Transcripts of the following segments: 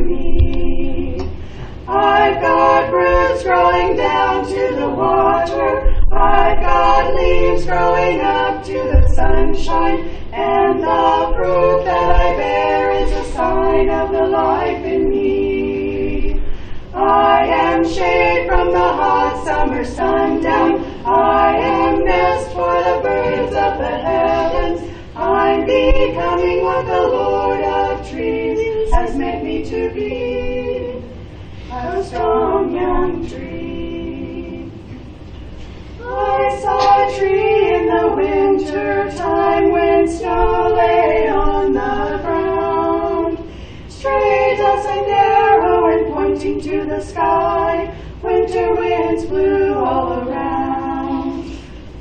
me. I've got roots growing down to the water. I've got leaves growing up to the sunshine. And the fruit that I bear is a sign of the life in me. I am shade from the hot summer sundown. I am nest for the birds of the heavens. I'm becoming what the Lord of trees has meant me to be, a strong young tree. I saw a tree in the winter time when snow lay on the ground, straight as an arrow and pointing to the sky. Winter winds blew all around.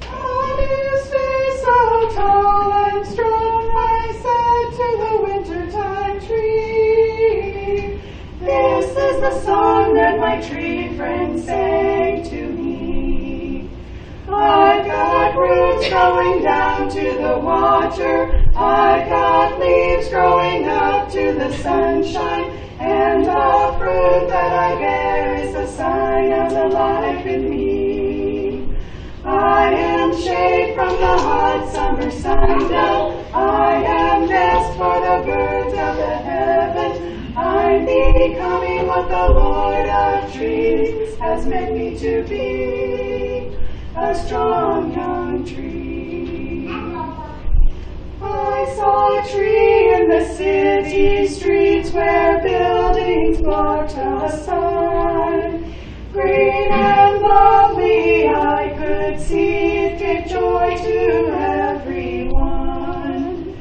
On his face so tall and strong, I said to the wintertime tree, this is the song that my tree friend sang to me. I've got roots growing down to the water. I've got leaves growing up to the sunshine. And the fruit that I bear is a sign of the life in me. I am shade from the hot summer sundown. I am nest for the birds of the heavens. I'm becoming what the Lord of trees has meant me to be, a strong young tree. I saw a tree in the city streets where buildings blocked the sun. Green and lovely, I could see it gave joy to everyone.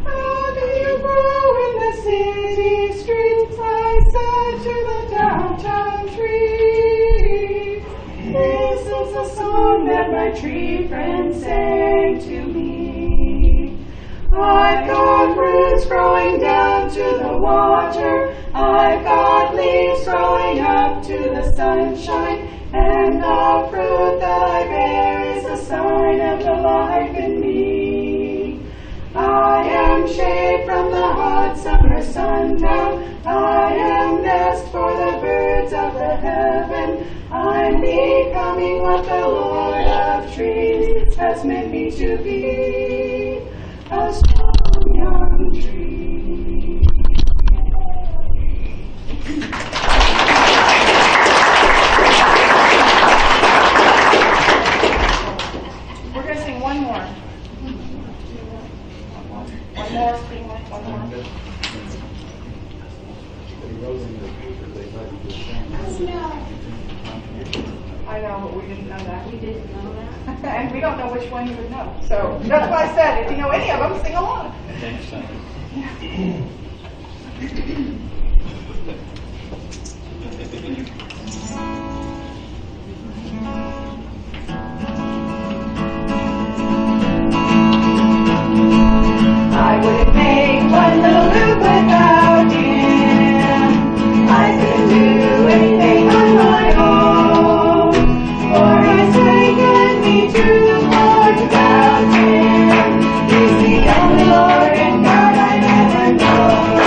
How do you grow in the city streets? I said to the downtown tree. This is a song that my tree friend sang to me. I've got roots growing down to the water. I've got leaves growing up to the sunshine. And the fruit that I bear is a sign of the life in me. I am shade from the hot summer sundown. I am nest for the birds of the heaven. I'm becoming what the Lord of trees has meant me to be, a strong young tree. We're going to sing one more. One more, one more. I know, but we didn't know that. We didn't know that. And we don't know which one you would know. So that's why I said, if you know any of them, sing along. I wouldn't make one little loop without him. I couldn't do anything on my own. For he's taken me too far without him. He's the only Lord and God I've ever known.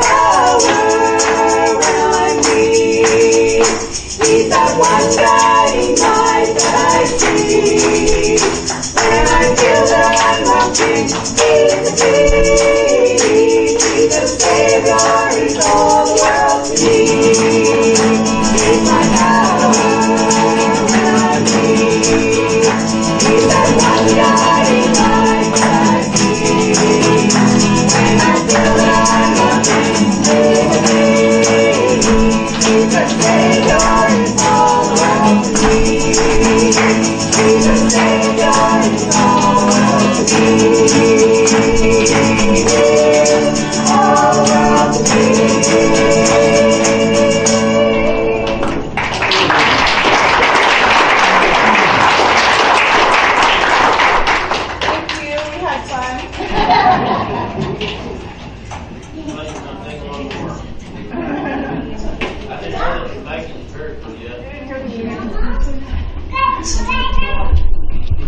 power when I'm weak. He's that one guiding light that I see. When I feel that I'm wanting, He's the peace. He's the Savior, He's all the world to me. He's my power when I'm weak. He's that one guiding light that I see. When I feel that I'm wanting, He's the peace. He's the Savior, He's all the world to me. He's the Savior, He's all the world to me. All the world to me. Thank you. We had fun.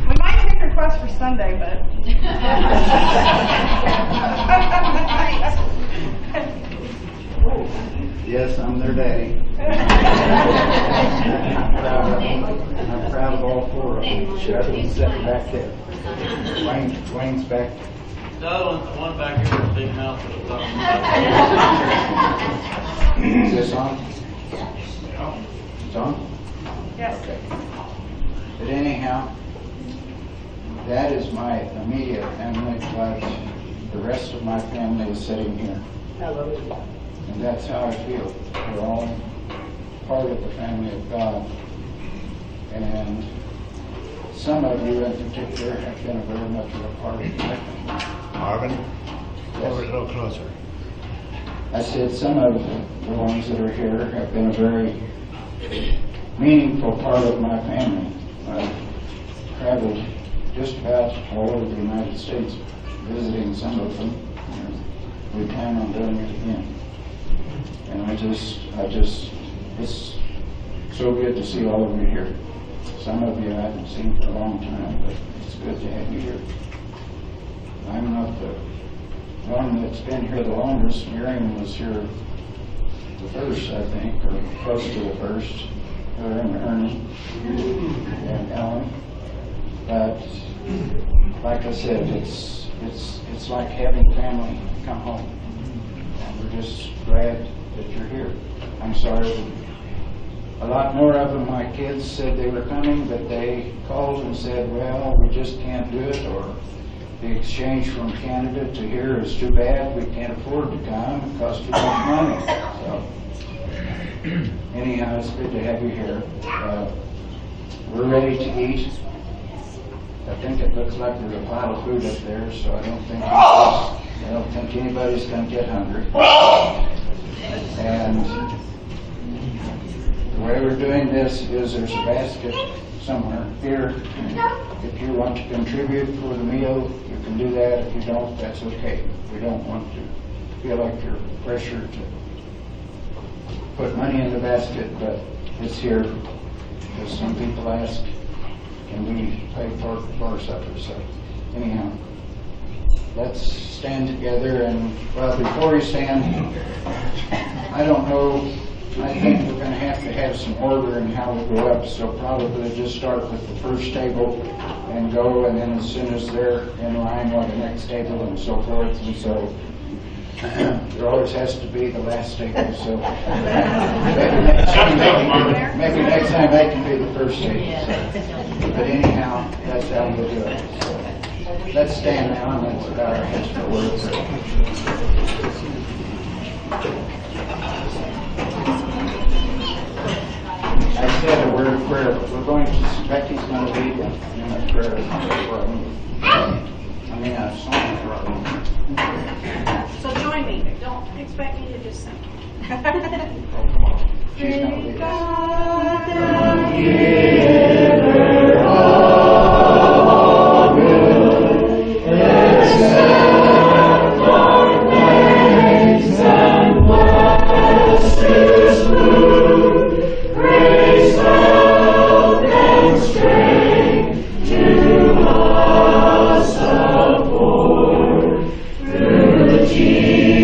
We might take requests for Sunday, but. Yes, I'm their daddy. I'm proud of all four of them. Sheriff's sitting back there. Wayne's back. The other one's the one back here with the big mouth that I'm talking about. Is this on? It's on? Yes. Okay. But anyhow, that is my immediate family, but the rest of my family is sitting here. And that's how I feel. We're all part of the family of God. And some of you in particular have been very much of a part of my family. Marvin, Yes. over a little closer. I said some of the ones that are here have been a very meaningful part of my family. I've traveled just about all over the United States visiting some of them. We plan on doing it again. And I just, it's so good to see all of you here. Some of you I haven't seen for a long time, but it's good to have you here. I'm not the one that's been here the longest. Miriam was here the first, I think, or close to the first. Her and Ernie and Ellen. But like I said, it's like having family come home. And we're just glad that you're here. I'm sorry. A lot more of them, my kids said they were coming, but they called and said, well, we just can't do it, or the exchange from Canada to here is too bad, we can't afford to come, it costs too much money. So, anyhow, it's good to have you here. We're ready to eat. I think it looks like there's a pile of food up there, so I don't think anybody's going to get hungry. And the way we're doing this is there's a basket somewhere here. If you want to contribute for the meal, you can do that. If you don't, that's okay. We don't want to feel like you're pressured to put money in the basket, but it's here because some people ask, can we pay for supper? So anyhow, let's stand together. And well, before we stand, I don't know, I think we're going to have some order in how we go up, so probably just start with the first table and go, and then as soon as they're in line, on the next table and so forth. And so there always has to be the last table, so maybe next time they can be the first table. So. But anyhow, that's how we'll do it. So let's stand now and let's bow our heads for a word of prayer. I said a word of prayer, but we're going to, Becky's going to lead in a prayer for our meeting. I mean, a song for our meeting. So join me. Don't expect me to just sing. Oh, come on. She's going to lead us.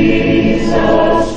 Jesus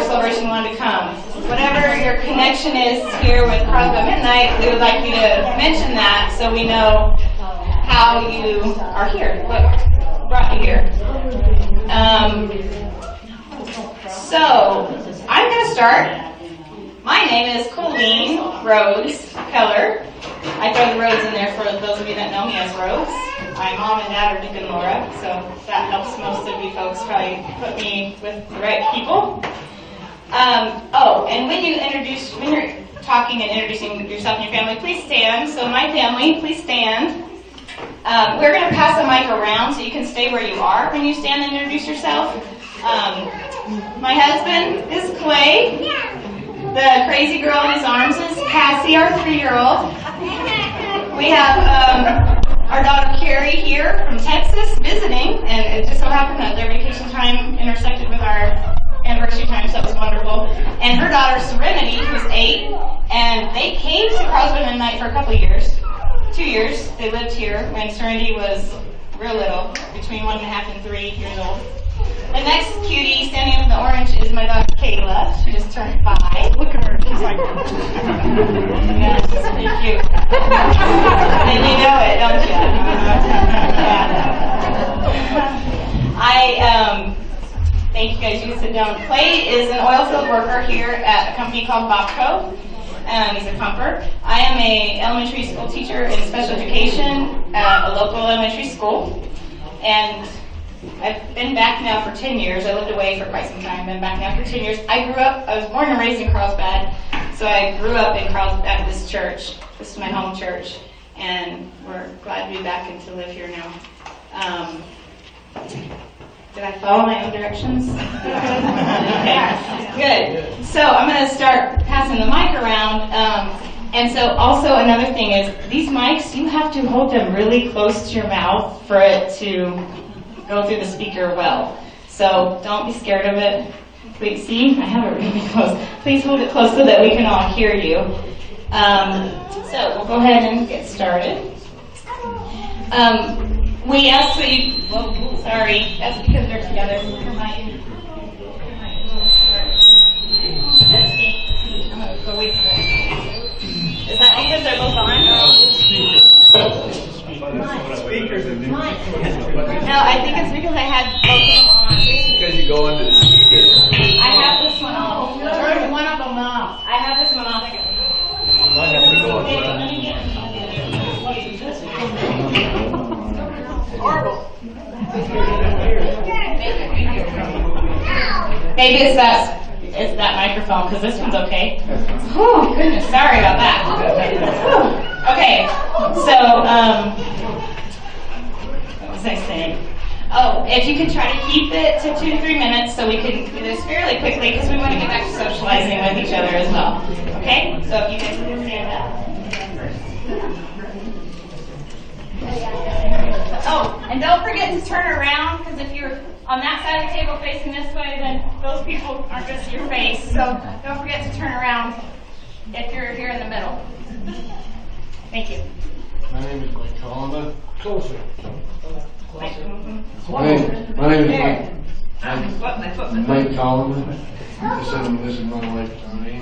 celebration wanted to come. Whatever your connection is here with Crosby Midnight, we would like you to mention that so we know how you are here, what brought you here. So, I'm going to start. My name is Colleen Rhodes Keller. I throw the Rhodes in there for those of you that know me as Rhodes. My mom and dad are Dick and Laura, so that helps most of you folks probably put me with the right people. And when you're talking and introducing yourself and your family, please stand. So my family, please stand. We're going to pass the mic around so you can stay where you are when you stand and introduce yourself. My husband is Clay. The crazy girl in his arms is Cassie, our 3-year-old. We have our daughter Carrie here from Texas visiting, and it just so happened that their vacation time intersected with our anniversary time, so that was wonderful. And her daughter Serenity, who's 8, and they came to Crosby Midnight for a couple of years. 2 years. They lived here when Serenity was real little, between 1.5 and 3 years old. The next cutie standing in the orange is my daughter Kayla. She just turned 5. Look at her. She's like, yeah, she's pretty cute. And you know it, don't you? Yeah. Thank you guys. You can sit down. Clay is an oil field worker here at a company called Bobco. He's a pumper. I am an elementary school teacher in special education at a local elementary school. And I've been back now for 10 years. I lived away for quite some time. Been back now for 10 years. I was born and raised in Carlsbad, so I grew up in Carlsbad Baptist Church. This is my home church, and we're glad to be back and to live here now. Did I follow my own directions? Okay, good. So I'm going to start passing the mic around. And so also another thing is these mics, you have to hold them really close to your mouth for it to go through the speaker well. So don't be scared of it. Please, see, I have it really close. Please hold it close so that we can all hear you. So we'll go ahead and get started. We asked that you, sorry, that's because they're together. That's me. I'm going to go wait for it. Is that because they're both on? Speakers are new. No, I think it's because I had both of them on. Because you go into the speaker. I have this one off. Turn one of them off. I have this one off. I have to go Horrible. Maybe it's that microphone, because this one's okay. Oh, goodness, sorry about that. Okay, so, what was I saying? Oh, if you could try to keep it to 2 to 3 minutes so we can do this fairly quickly, because we want to get back to socializing with each other as well. Okay, so if you guys can stand up. Oh, and don't forget to turn around, because if you're on that side of the table facing this way, then those people aren't going to see your face. So don't forget to turn around if you're here in the middle. Thank you. My name is Mike Collins. Closer. Mike. My name is Mike Collins. This is my wife, Tony.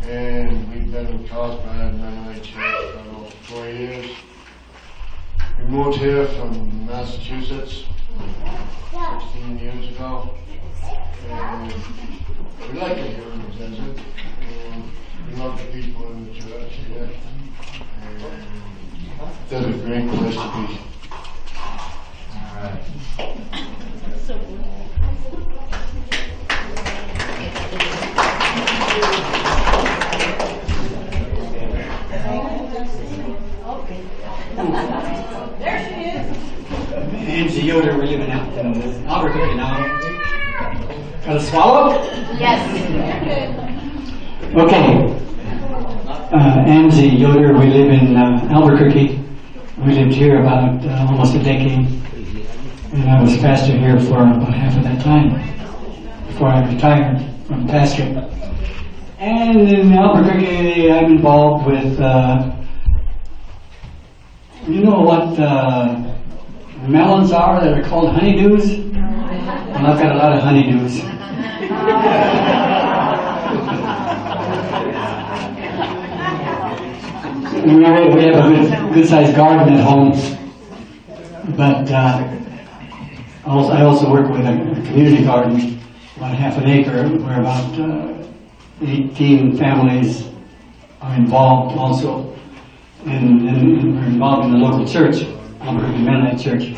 And we've been in Carlsbad Mennonite Church for about 4 years. We moved here from Massachusetts 16 years ago. And we like it here in the desert. And we love the people in the church here. And it's a great place to be. Alright. There she is. Nancy Yoder, we're living out in Albuquerque now. Got a swallow? Yes. Okay. Anzi Yoder, we live in Albuquerque. We lived here about almost a decade. And I was pastor here for about half of that time before I retired from pastoring. And in Albuquerque, I'm involved with, you know what melons are that are called honeydews? Well, I've got a lot of honeydews. we have a good-sized garden at home, but I also work with a community garden, about half an acre, where about 18 families are involved also, and we're involved in the local church, Albuquerque Mennonite Church.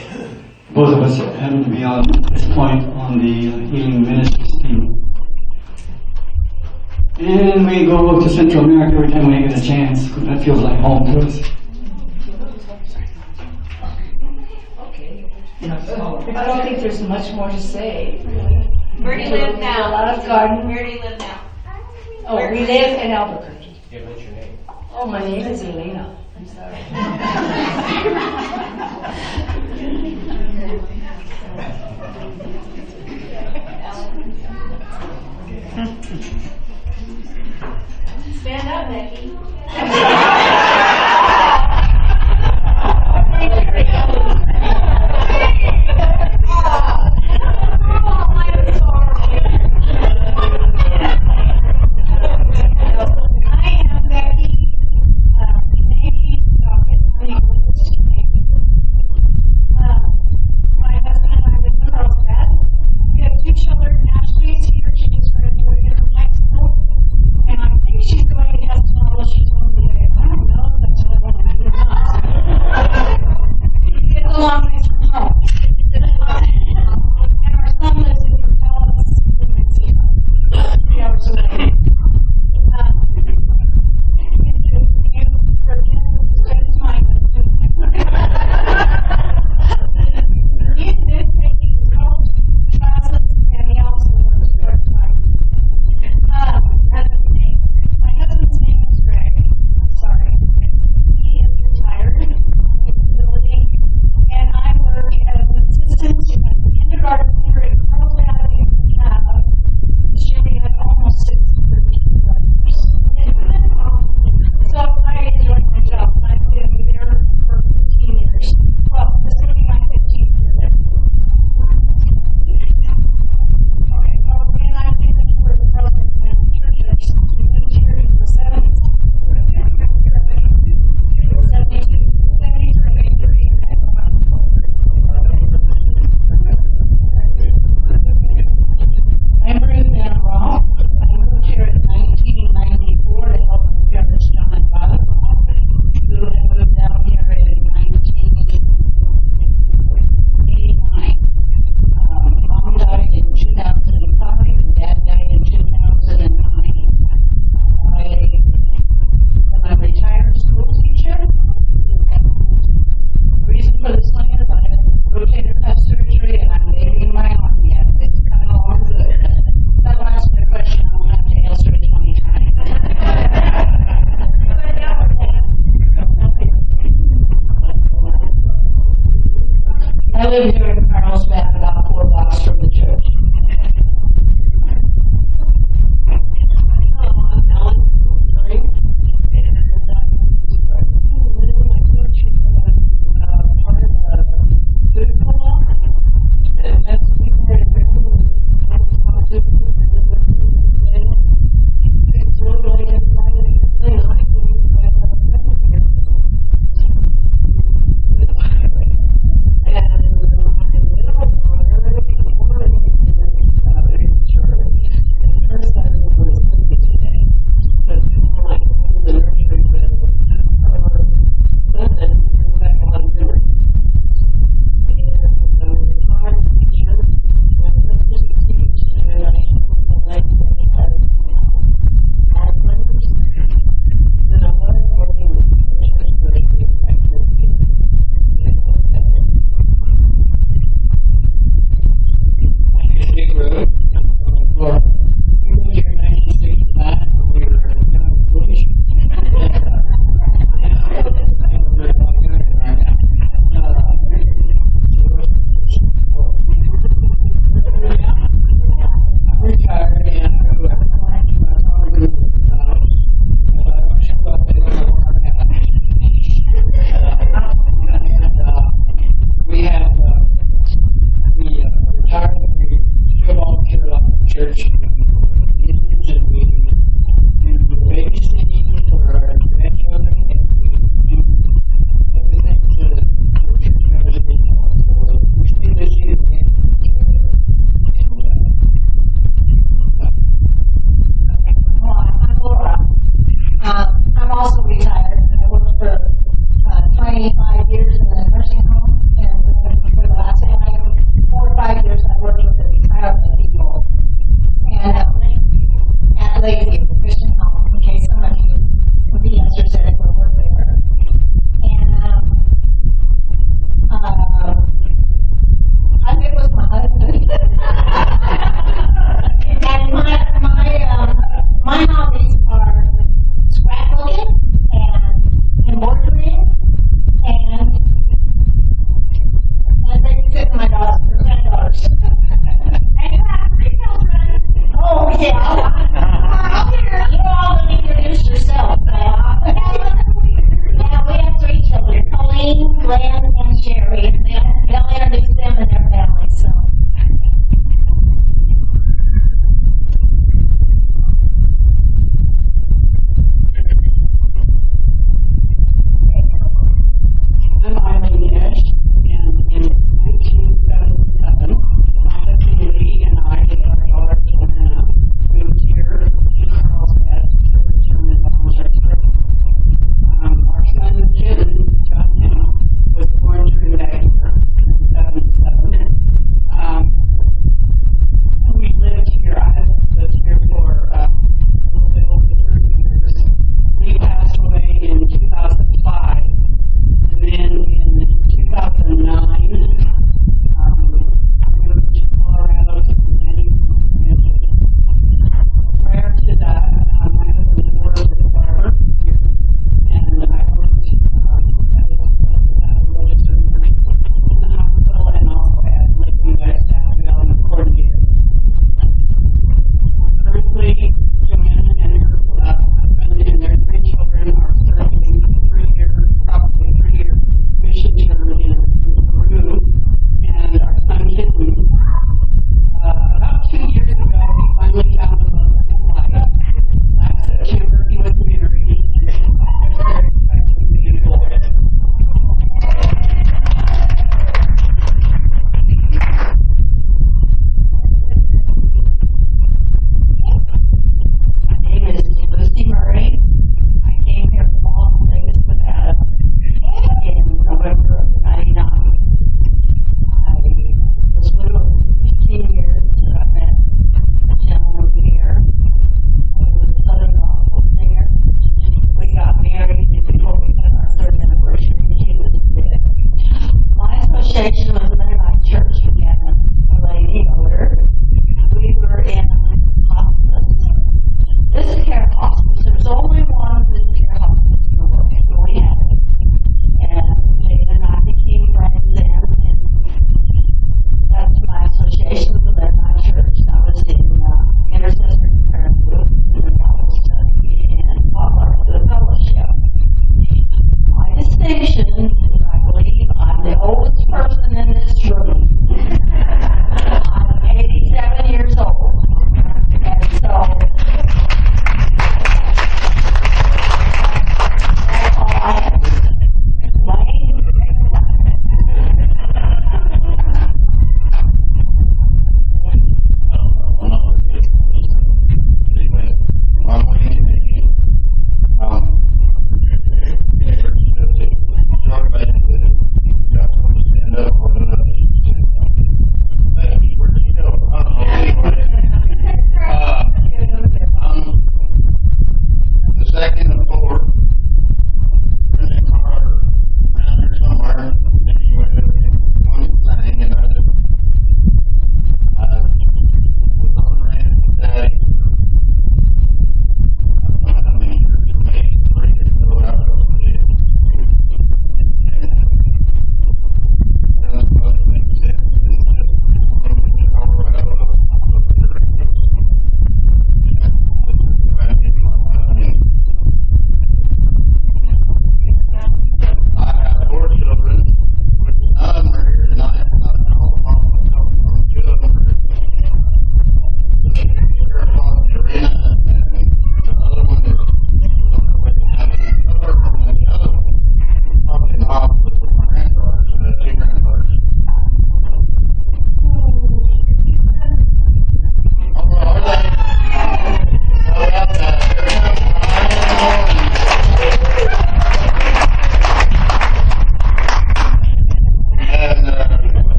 Both of us happen to be on this point on the healing ministries team. And we go to Central America every time we get a chance, because that feels like home to us. I don't think there's much more to say. Where do you live now? A lot of garden. Where do you live now? Oh, we live in Albuquerque. Yeah, what's your name? Oh, my name is Elena. I'm sorry. Stand up, Becky.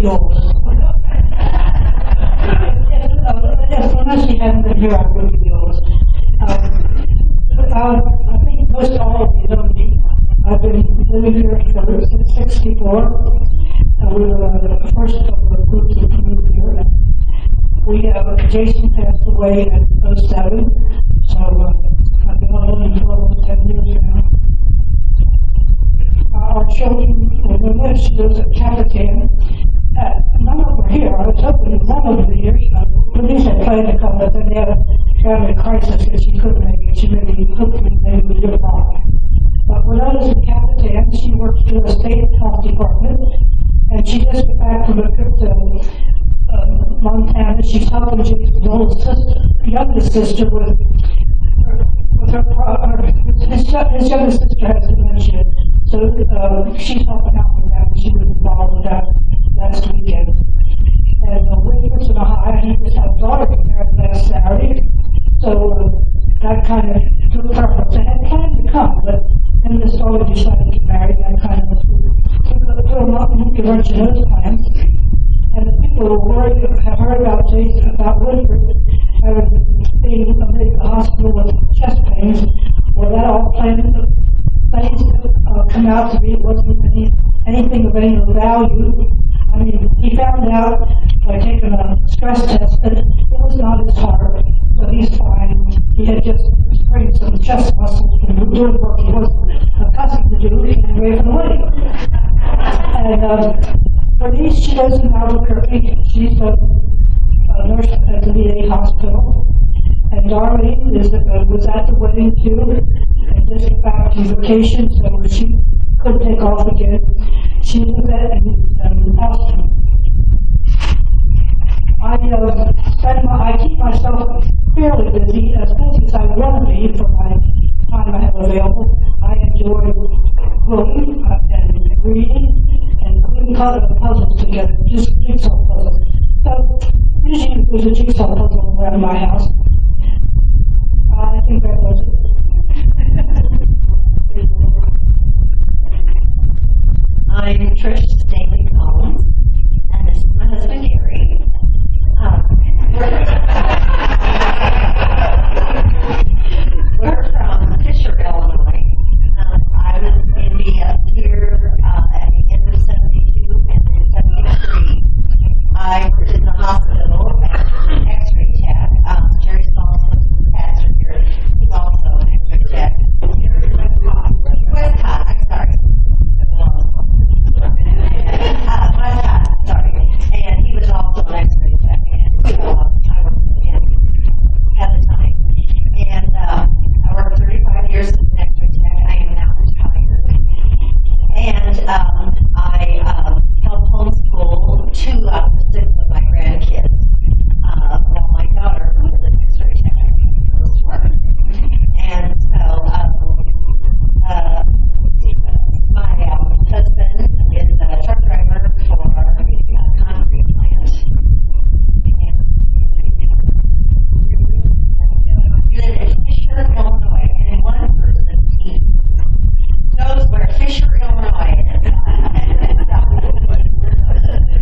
yours. Unless you haven't been here, I will be yours. I think most all of you know me. I've been living here since '64. We were the first of the groups that moved here. Jason passed away in '07, so I've been alone for almost 10 years now. Our children, when she was a Capitan, none of them were here. I was hoping one of them were here. Police had planned to come, but then they had a family crisis and she couldn't make it. She hopefully maybe live on. But when I was a Capitan, she worked for the state health department, and she just got back from a trip to Montana. She's helping Jason's oldest sister, youngest sister with his youngest sister has dementia, so she's helping out with that. She was involved with that last weekend. And Whitford's in Ohio, he just had a daughter get married last Saturday, so that kind of took preference. I had planned to come, but then this daughter decided to get married, and I kind of put them up and give her to those plans. And the people who were worried have heard about Jason, about Whitford, being admitted to the hospital with chest pains. Well, that all planned come out to be wasn't anything of any value. I mean, he found out by taking a stress test that it was not his heart, so he's fine. He had just sprained some chest muscles from doing work he wasn't accustomed to do, and away from the way. And Bernice, she lives in Albuquerque. She's a nurse at the VA hospital. And Darlene was at the wedding too, and just got back from vacation, so she couldn't take off again. She was in Austin. I keep myself fairly busy as I want to be for my time I have available. I enjoy quilting and reading and putting puzzles together, just jigsaw puzzles. So usually there's a jigsaw puzzle around my house. I think that was it. I'm Trish Staley Collins, and this is my husband Gary. We're from Fisher, Illinois. I was in the here at the end of '72 and then '73. I worked in the hospital as an X-ray tech. Jerry Smalls was the pastor here. He's also an X-ray tech. Westcott, I'm sorry. Westcott, sorry. And he was also an X-ray tech. And I worked with him at the time. And I worked 35 years as an X-ray tech. I am now retired. And I helped homeschool 2 out of the 6 of my grandkids. While my daughter was an X-ray tech, goes to work. And so my husband is a truck driver for a concrete plant. He lives in Fisher, Illinois, and one person team knows where Fisher, Illinois is.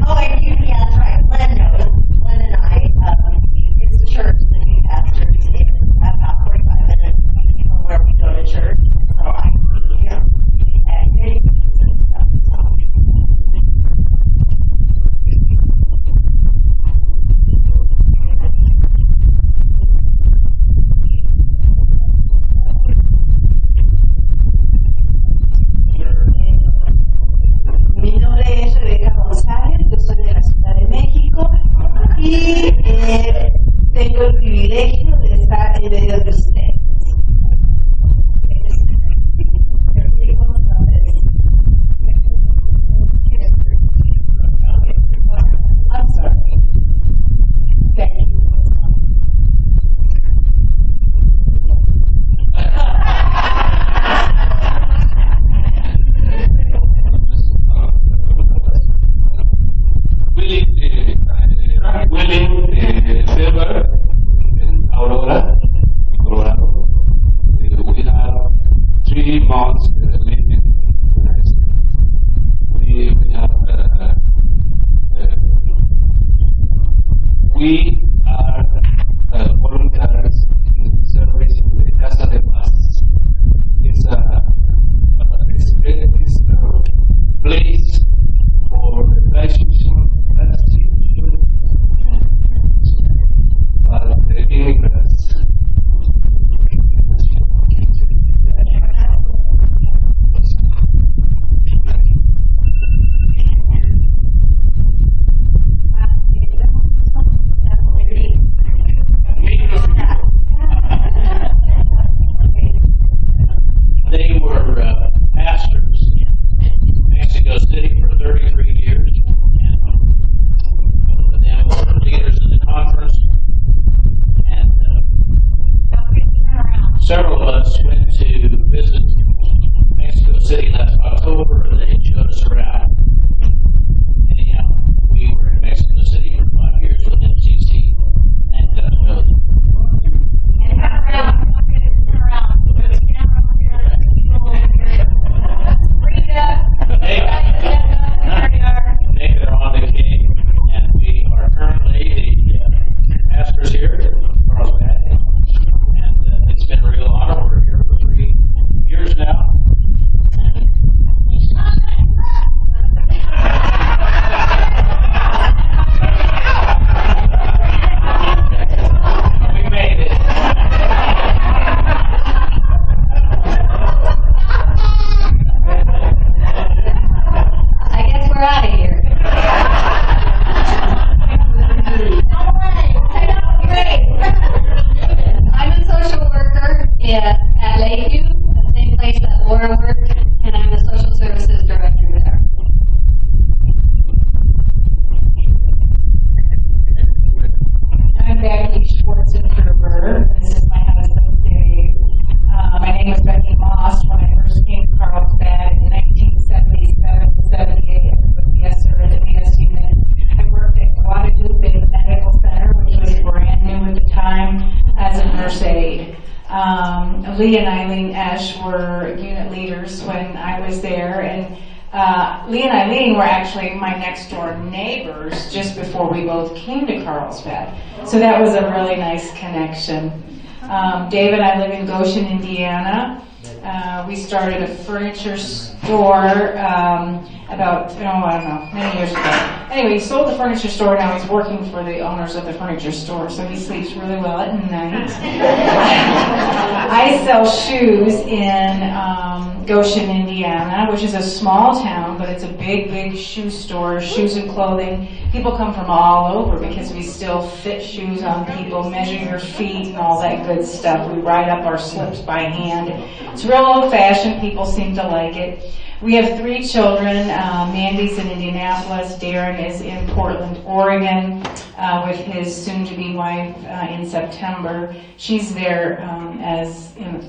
Oh, and yeah, that's right. Glenn knows. Glenn and I, it's the church that we pastor in about 45 minutes from where we go to church. So I see him at many meetings and stuff. Mi nombre es Rebeca González, yo soy de la Ciudad de México y tengo el privilegio de estar en medio de ustedes. I'm sorry. Thank you. Willing Silver en Aurora, We are volunteers in servicing the Casa de Paz. It's a place for restitution of the immigrants. They were pastors in Mexico City for 33 years, and both of them were leaders of the conference, and several of us went to visit Mexico City last October, and they showed us around. Anyhow, we were in Mexico City for 5 years with MCC, and they're on the king, and we are currently the pastors here at Carlsbad, and it's been a real honor. We're here for 3 years now. And we made it. I guess we're out of here. Great. I'm a social worker at Lakeview, the same place that Laura worked, and I'm the social services director there. I'm Becky Schwarzenegger. This is my husband, Dave. My name was Becky Moss when I first came to Carlsbad in 1977-78. I was with the SR and the BS unit. I worked at Guadalupe Medical Center, which was brand new at the time, as a nurse aide. Lee and Eileen Esch were unit leaders when I was there, and Lee and Eileen were actually my next door neighbors just before we both came to Carlsbad. So that was a really nice connection. Dave and I live in Goshen, Indiana. We started a furniture store about, many years ago. Anyway, he sold the furniture store, now he's working for the owners of the furniture store, so he sleeps really well at night. I sell shoes in Goshen, Indiana, which is a small town, but it's a big, big shoe store, shoes and clothing. People come from all over because we still fit shoes on people, measure your feet and all that good stuff. We write up our slips by hand. It's real old-fashioned. People seem to like it. We have 3 children. Mandy's in Indianapolis. Darren is in Portland, Oregon, with his soon-to-be wife in September. She's there as in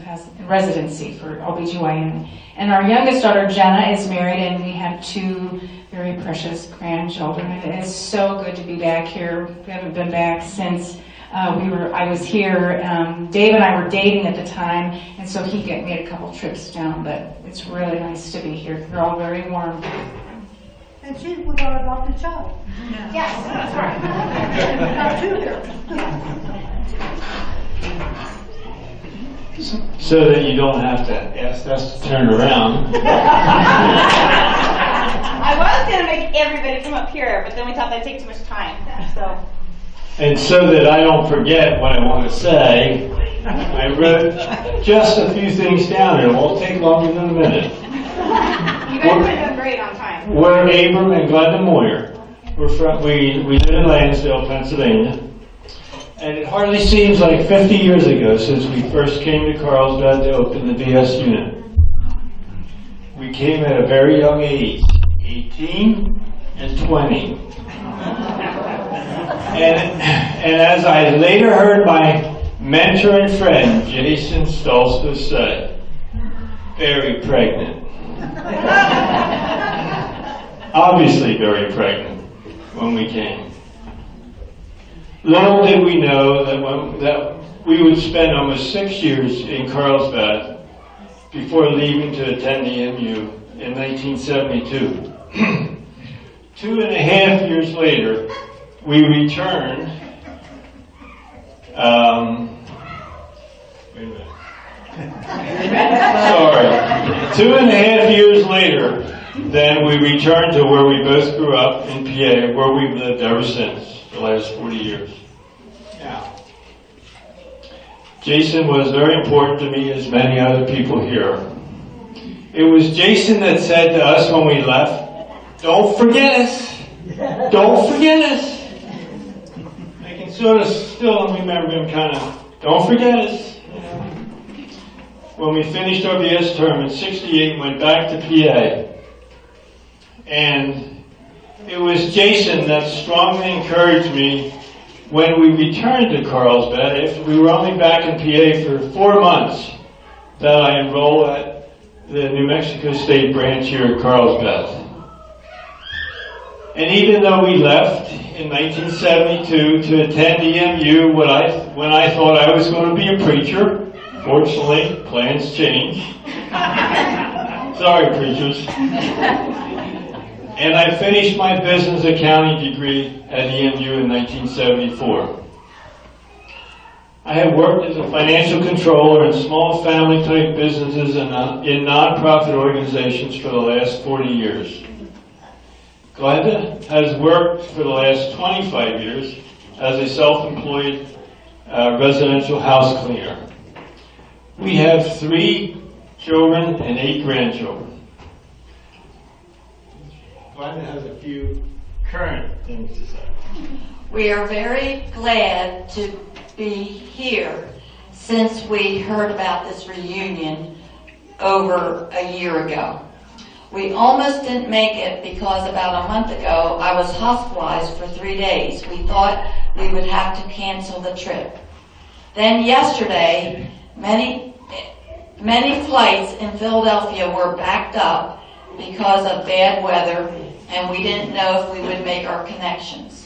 residency for OBGYN. And our youngest daughter, Jenna, is married, and we have 2 very precious grandchildren. It is so good to be back here. We haven't been back since I was here. Dave and I were dating at the time, and so he made a couple trips down, but it's really nice to be here. You're all very warm. And she was our adopted child. Yes, that's right. Got 2 here. So that you don't have to ask us to turn around. I was going to make everybody come up here, but then we thought that'd take too much time. So. And so that I don't forget what I want to say, I wrote just a few things down. It won't take longer than a minute. You guys have done great on time. We're Abram and Glenda Moyer. We live in Lansdale, Pennsylvania. And it hardly seems like 50 years ago since we first came to Carlsbad to open the BS unit. We came at a very young age, 18 and 20. And as I later heard my mentor and friend, Jason Stolzfus, say, very pregnant. Obviously very pregnant when we came. Little did we know that we would spend almost 6 years in Carlsbad before leaving to attend the MU in 1972. 2.5 years later, we returned Wait a minute. Sorry. 2.5 years later, then we returned to where we both grew up in PA, where we've lived ever since, the last 40 years. Now, Jason was very important to me, as many other people here. It was Jason that said to us when we left, "Don't forget us. Don't forget us." I can sort of still remember him kind of, "Don't forget us." You know. When we finished our BS term in '68, went back to PA. And it was Jason that strongly encouraged me when we returned to Carlsbad, after we were only back in PA for 4 months, that I enrolled at the New Mexico State branch here at Carlsbad. And even though we left in 1972 to attend EMU when I thought I was going to be a preacher, fortunately, plans change. Sorry, preachers. And I finished my business accounting degree at EMU in 1974. I have worked as a financial controller in small family-type businesses and in non-profit organizations for the last 40 years. Glenda has worked for the last 25 years as a self-employed residential house cleaner. We have 3 children and 8 grandchildren. Glenda has a few current things to say. We are very glad to be here since we heard about this reunion over a year ago. We almost didn't make it because about a month ago I was hospitalized for 3 days. We thought we would have to cancel the trip. Then yesterday, many flights in Philadelphia were backed up because of bad weather, and we didn't know if we would make our connections.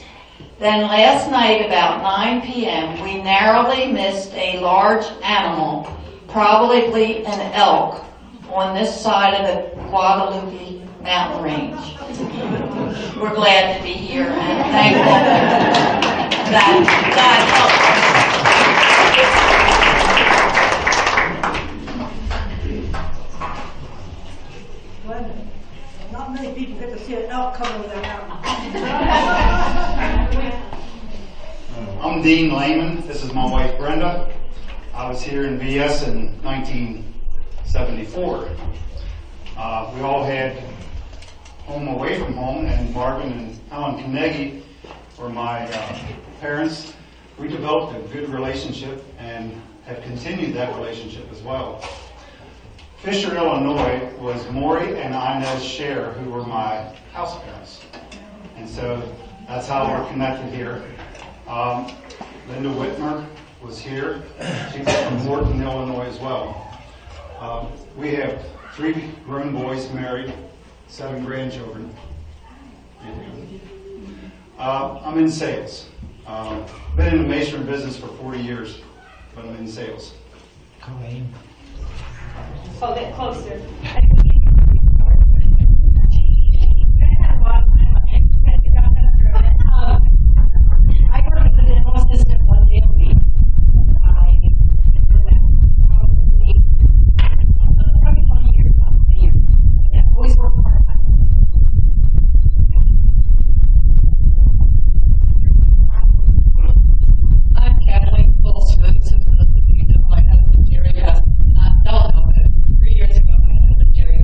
Then last night about 9 p.m. we narrowly missed a large animal, probably an elk, on this side of the Guadalupe mountain range. We're glad to be here and thankful that helped us. Not many people get to see an elk come over their mountain. I'm Dean Lehman. This is my wife Brenda. I was here in VS in 1974. We all had home away from home, and Marvin and Helen Carnegie were my parents. We developed a good relationship and have continued that relationship as well. Fisher, Illinois was Maury and Inez Scher, who were my house parents. And so that's how we're connected here. Linda Whitmer was here. She's from Morton, Illinois as well. We have 3 grown boys married, 7 grandchildren. I'm in sales. Been in the masonry business for 40 years, but I'm in sales. Hold it closer. I work as a dental assistant 1 day a week. I've been doing that probably 20 years, about 20 years. Yeah, always work part-time. I'm Kathleen Wilson. So those of you know my husband Jerry don't know, but 3 years ago my husband Jerry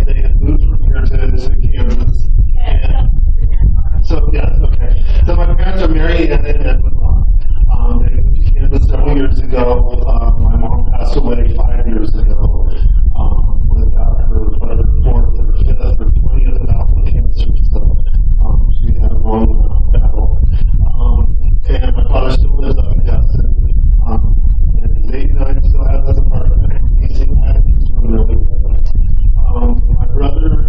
they had moved from here to Kansas. And so, yeah, okay. So my parents are Mary Ann and Edwin Long. They moved to Kansas several years ago. My mom passed away 5 years ago without her fourth or fifth or 20th bout with cancer. So she had a long battle. And my father still lives up in Gaston. And he's 89, still has his apartment. He's doing really good. My brother,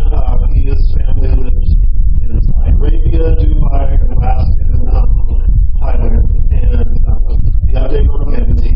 his family lives in Saudi Arabia, Dubai, Alaska, and Thailand. And the update on him is he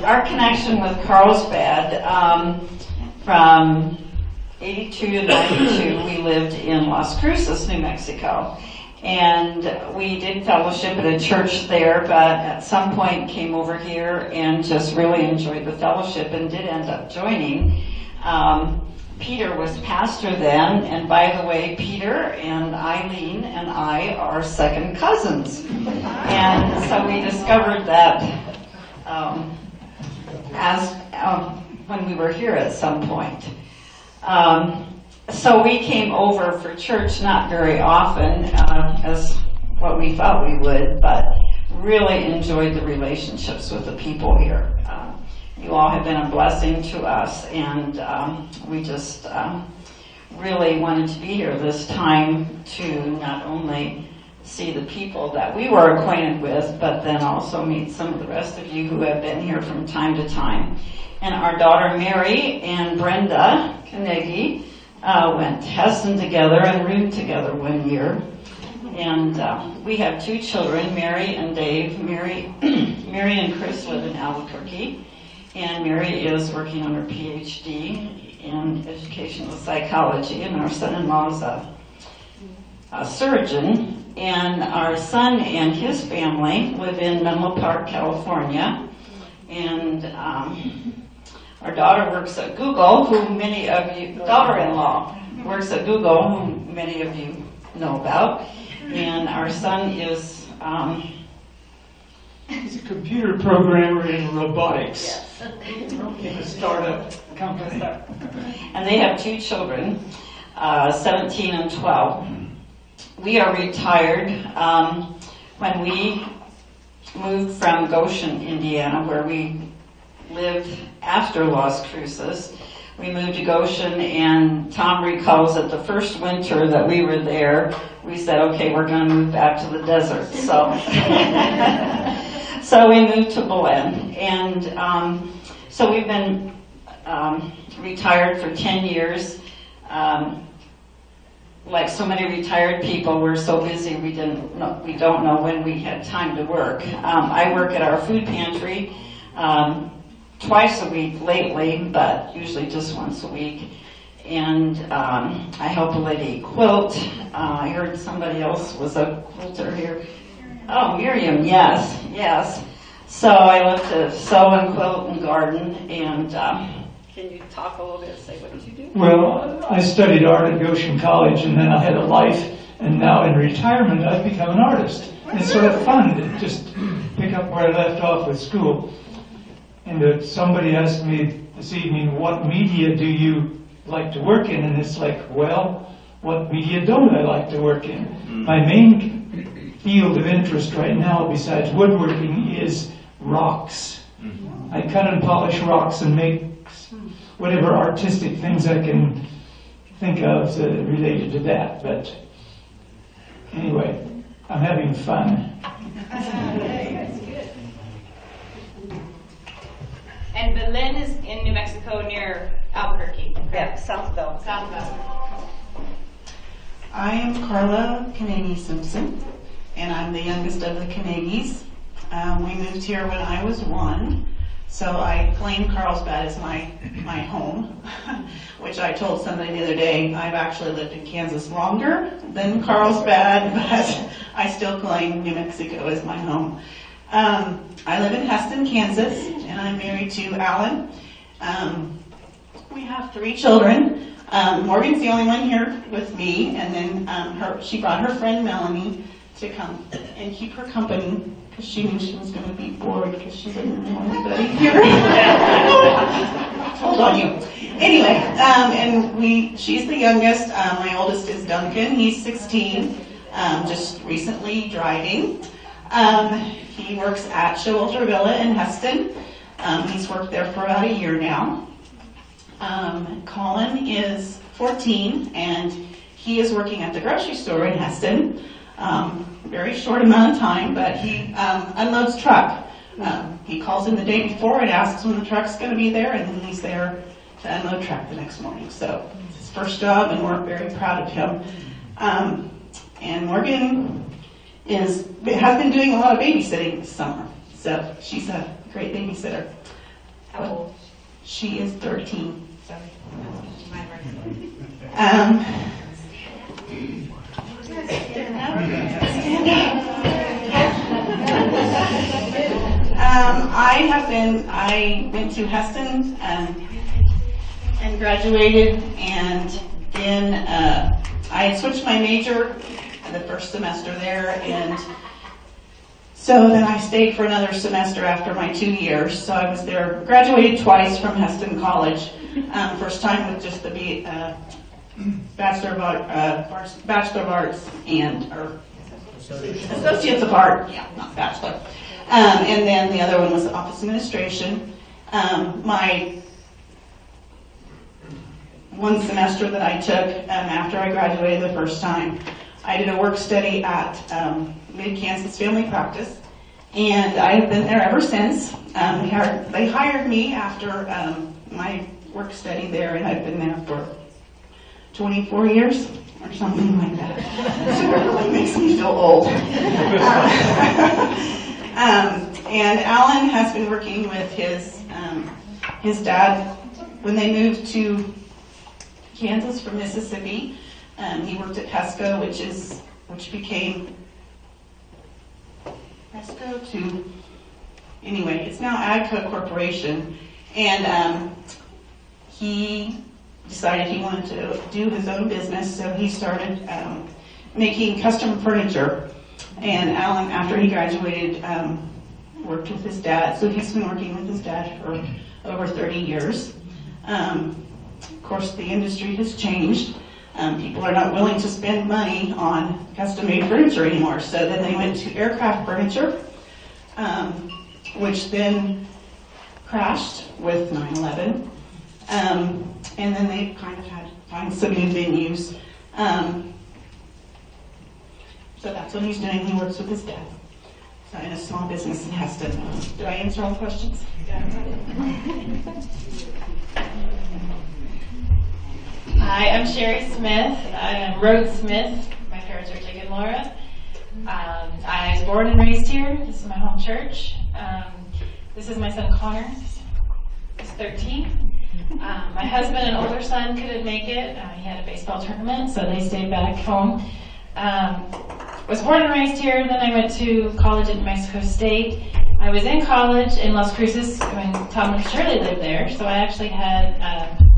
our connection with Carlsbad, from 82 to 92, we lived in Las Cruces, New Mexico. And we did fellowship at a church there, but at some point came over here and just really enjoyed the fellowship and did end up joining. Peter was pastor then, and by the way, Peter and Eileen and I are second cousins. And so we discovered that when we were here at some point. So we came over for church not very often, as what we thought we would, but really enjoyed the relationships with the people here. You all have been a blessing to us, and we just really wanted to be here this time to not only see the people that we were acquainted with, but then also meet some of the rest of you who have been here from time to time. And our daughter Mary and Brenda Carnegie went to Heston together and roomed together one year. And we have two children, Mary and Dave. Mary and Chris live in Albuquerque, and Mary is working on her PhD in educational psychology, and our son-in-law is a surgeon. And our son and his family live in Menlo Park, California. And our daughter works at Google, who many of you, daughter-in-law works at Google, who many of you know about. And our son is... he's a computer programmer in robotics. Yes. In a startup company. And they have two children, 17 and 12. We are retired. When we moved from Goshen, Indiana, where we lived after Las Cruces, we moved to Goshen, and Tom recalls that the first winter that we were there, we said, okay, we're going to move back to the desert. So, so we moved to Belen. And so we've been retired for 10 years. Like so many retired people, we're so busy we don't know when we had time to work. I work at our food pantry twice a week lately, but usually just once a week. And I help a lady quilt. I heard somebody else was a quilter here. Oh, Miriam, yes. So I love to sew and quilt and garden. And can you talk a little bit, say what you do? Well, I studied art at Goshen College, and then I had a life, and now in retirement I've become an artist. And it's sort of fun to just pick up where I left off with school. And somebody asked me this evening, what media do you like to work in? And it's like, well, what media don't I like to work in? My main field of interest right now, besides woodworking, is rocks. I cut and polish rocks and make whatever artistic things I can think of related to that. But anyway, I'm having fun. And Belen is in New Mexico near Albuquerque. Yeah, south of Albuquerque. I am Carla Carnegie Simpson, and I'm the youngest of the Carnegies. We moved here when I was 1. So I claim Carlsbad as my home, which I told somebody the other day. I've actually lived in Kansas longer than Carlsbad, but I still claim New Mexico as my home. I live in Heston, Kansas, and I'm married to Alan. We have 3 children. Morgan's the only one here with me, and then she brought her friend Melanie to come and keep her company, because she knew she was going to be bored because she didn't know anybody here. Hold on, you. Anyway, and she's the youngest. My oldest is Duncan. He's 16, just recently driving. He works at Showalter Villa in Heston. He's worked there for about a year now. Colin is 14, and he is working at the grocery store in Heston. Very short amount of time, but he unloads truck. He calls in the day before and asks when the truck's going to be there, and then he's there to unload truck the next morning. So it's his first job, and we're very proud of him. And Morgan has been doing a lot of babysitting this summer, so she's a great babysitter. How old? She is 13. Sorry. I went to Heston and graduated, and then I switched my major the first semester there, and so then I stayed for another semester after my 2 years. So I was there, graduated twice from Heston College. First time with just the Bachelor of Arts and Associates of Art, yeah, not Bachelor. And then the other one was Office Administration. My one semester that I took after I graduated the first time, I did a work study at Mid-Kansas Family Practice, and I've been there ever since. They hired me after my work study there, and I've been there for 24 years or something like that. So it really makes me feel old. And Alan has been working with his dad when they moved to Kansas from Mississippi. He worked at Pesco, which became Pesco to, anyway, it's now Agco Corporation. And he decided he wanted to do his own business, so he started making custom furniture. And Alan, after he graduated, worked with his dad. So he's been working with his dad for over 30 years. Of course, the industry has changed. People are not willing to spend money on custom-made furniture anymore. So then they went to aircraft furniture, which then crashed with 9/11. And then they kind of had to find some new venues. So that's what he's doing. He works with his dad. So in a small business in Heston. Did I answer all the questions? Hi, I'm Sherry Smith. I'm Rhodes Smith. My parents are Dick and Laura. I was born and raised here. This is my home church. This is my son Connor. He's 13. My husband and older son couldn't make it. He had a baseball tournament, so they stayed back home. Was born and raised here, then I went to college at New Mexico State. I was in college in Las Cruces when Tom and Shirley lived there, so I actually had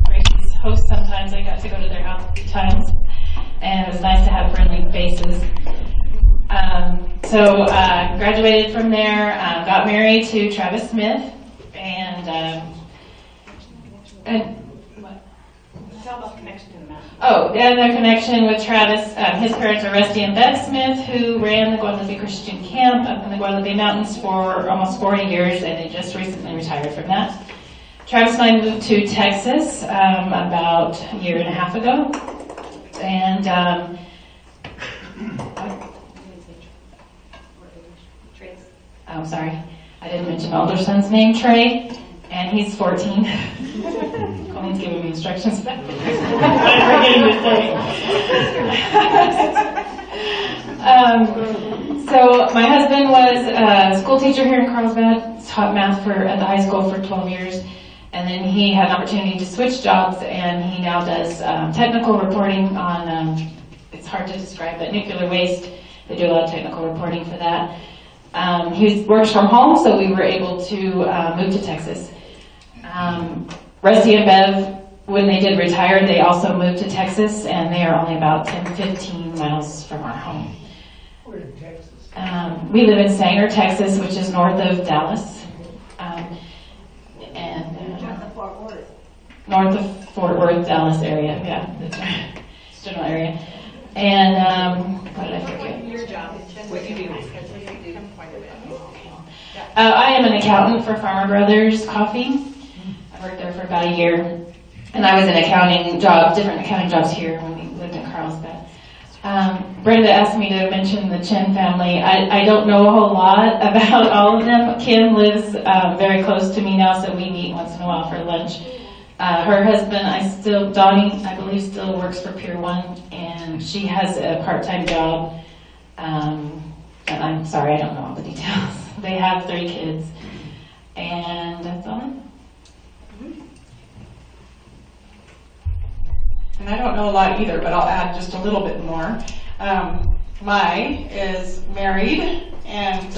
Gracie's host sometimes. I got to go to their house a few times, and it was nice to have friendly faces. So graduated from there, got married to Travis Smith, and what? Tell about the connection to the mountain. Oh, and the connection with Travis. His parents are Rusty and Bev Smith, who ran the Guadalupe Christian Camp up in the Guadalupe Mountains for almost 40 years, and they just recently retired from that. Travis and I moved to Texas about a year and a half ago, and I'm sorry, I didn't mention my older son's name, Trey, and he's 14. Colleen's giving me instructions back. I'm forgetting to say. So my husband was a school teacher here in Carlsbad, taught math at the high school for 12 years, and then he had an opportunity to switch jobs, and he now does technical reporting on, it's hard to describe, but nuclear waste. They do a lot of technical reporting for that. He works from home, so we were able to move to Texas. Rusty and Bev, when they did retire, they also moved to Texas, and they are only about 10-15 miles from our home. Where in Texas? We live in Sanger, Texas, which is north of Dallas, north of Fort Worth, Dallas area, yeah, that's right. General area. And what did I forget? Your job. What you do. I am an accountant for Farmer Brothers Coffee. I worked there for about a year, and I was in different accounting jobs here when we lived in Carlsbad. Brenda asked me to mention the Chen family. I don't know a whole lot about all of them. Kim lives very close to me now, so we meet once in a while for lunch. Her husband, Donnie, I believe, still works for Pier 1, and she has a part-time job. And I'm sorry, I don't know all the details. They have 3 kids, and that's all. don't know a lot either, but I'll add just a little bit more. Mai is married and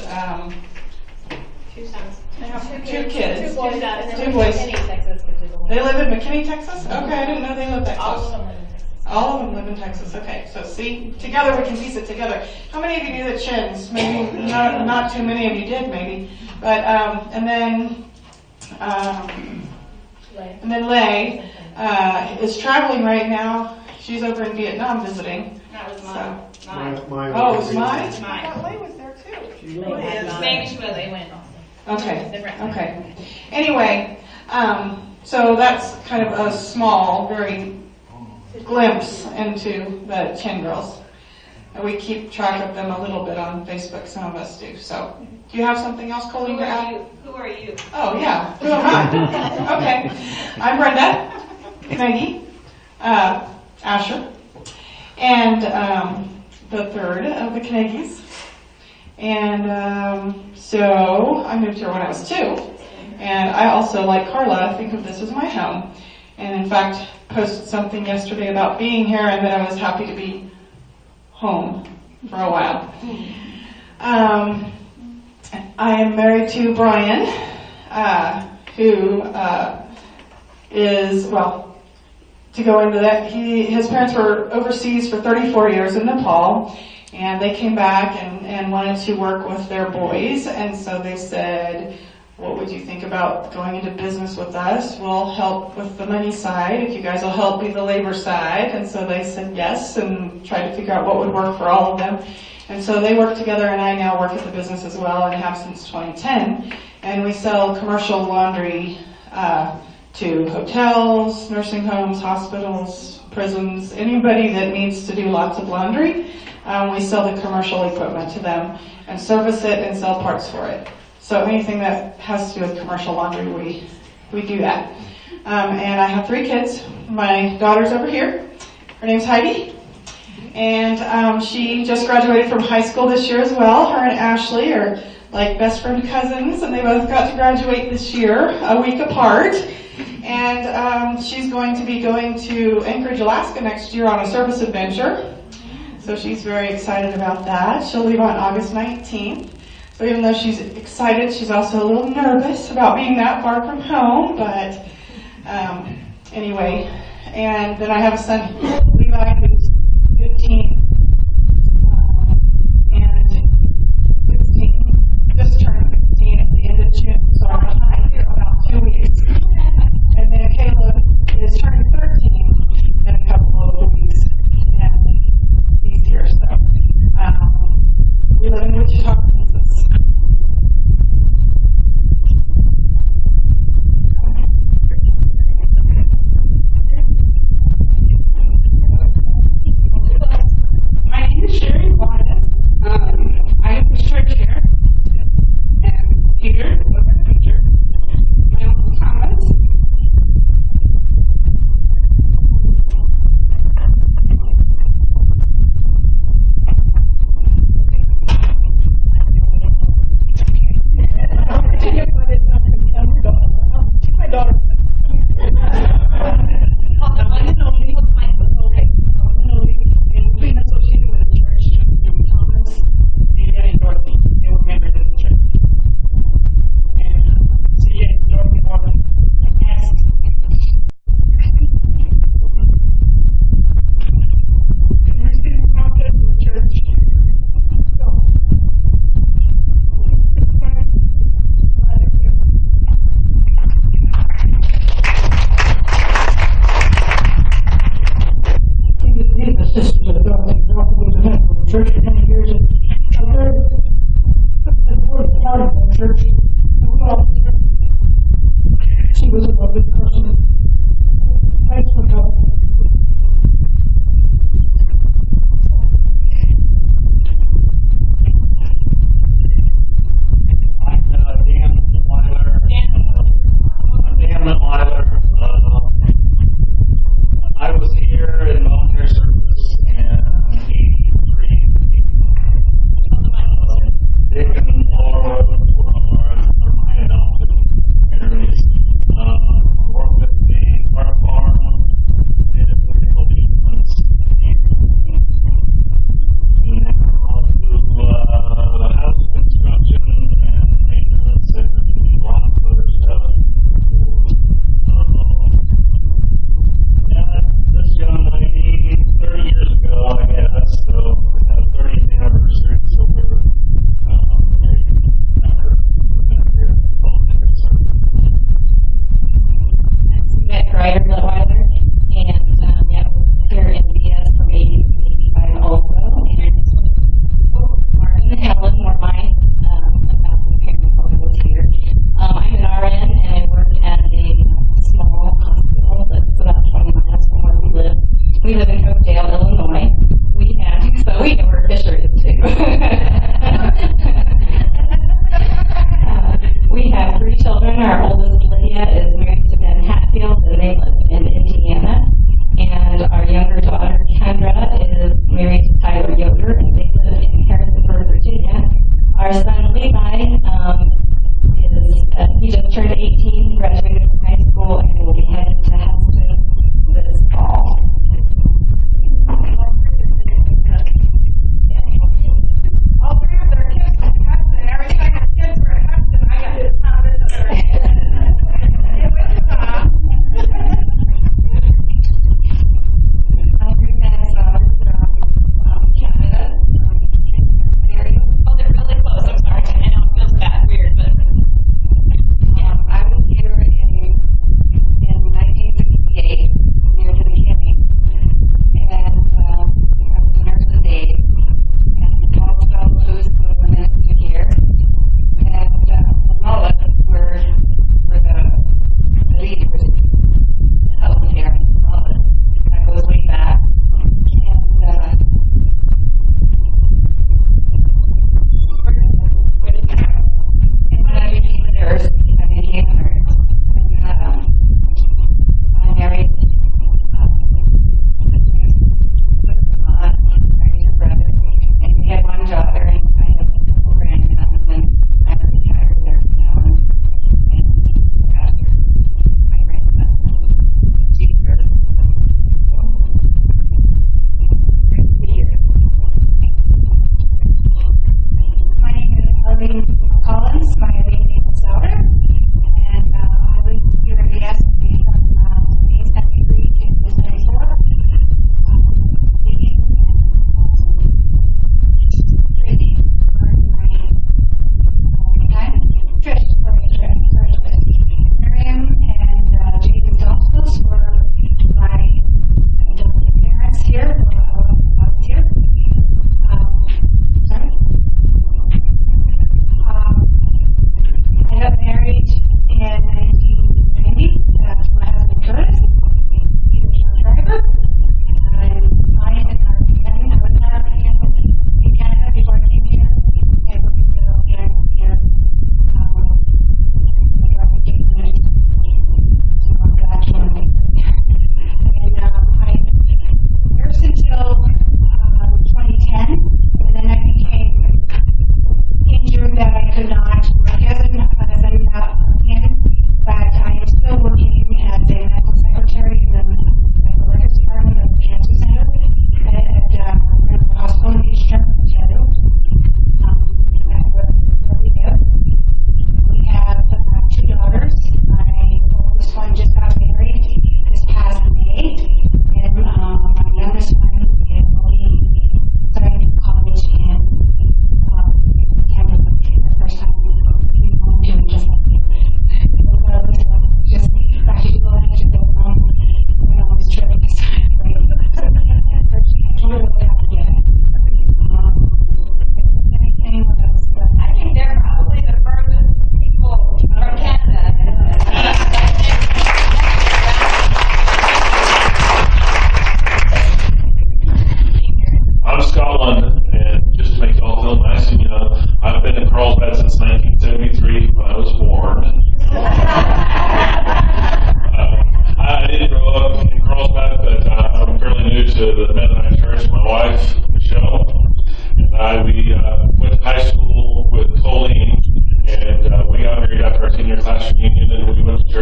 Two sons. they have two kids. Two boys. Two boys. McKinney, Texas, which is a They live in McKinney, Texas? Okay, I didn't know they lived that All close. of them live in Texas. All of them live in Texas. Okay, so see, together we can piece it together. How many of you knew the Chins? Maybe not too many of you did, maybe. But and then Lay is traveling right now. She's over in Vietnam visiting. That was mine. Oh, it was mine? It was mine. I thought Lay was there too. They went also. Okay. Anyway, so that's kind of a small, very glimpse into the Chin girls. And we keep track of them a little bit on Facebook, some of us do. So, do you have something else, Colleen, to add? Who are you? Oh, yeah. Who am I? Okay. I'm Brenda, Maggie, Asher, and the third of the Carnegies. And so I moved here when I was 2. And I also, like Carla, think of this as my home. And in fact, posted something yesterday about being here and that I was happy to be home for a while. I am married to Brian, who is, well, to go into that, his parents were overseas for 34 years in Nepal, and they came back and wanted to work with their boys, and so they said, what would you think about going into business with us? We'll help with the money side if you guys will help be the labor side. And so they said yes and tried to figure out what would work for all of them. And so they work together, and I now work at the business as well and have since 2010. And we sell commercial laundry to hotels, nursing homes, hospitals, prisons, anybody that needs to do lots of laundry. We sell the commercial equipment to them and service it and sell parts for it. So anything that has to do with commercial laundry, we do that. And I have 3 kids. My daughter's over here. Her name's Heidi. And she just graduated from high school this year as well. Her and Ashley are like best friend cousins, and they both got to graduate this year, a week apart. And she's going to be going to Anchorage, Alaska next year on a service adventure. So she's very excited about that. She'll leave on August 19th. So even though she's excited, she's also a little nervous about being that far from home, but anyway. And then I have a son, Levi, who's 15 and 16, just turned 16 at the end of June, so I'm behind here about 2 weeks. And then Caleb is turning 13 in a couple of weeks, and he's here, so we live in Wichita, Kansas. My name is Sherry Wyatt. I have the church here, and Peter was a preacher. My uncle Thomas. My daughter. Being associated with the church, Thomas, Celia, and Dorothy, they were members of the church. And Celia and Dorothy were asked to receive contact with the church. These are sisters of Dorothy. Dorothy was a member of the church for many years, and they're an important part of the church. She was a lovely person. Thanks for coming. I'm Dan Weiler. Dan Weiler. I was here in volunteer service in 83. Dick and Laura were my adopted parents. Worked at the Park Farm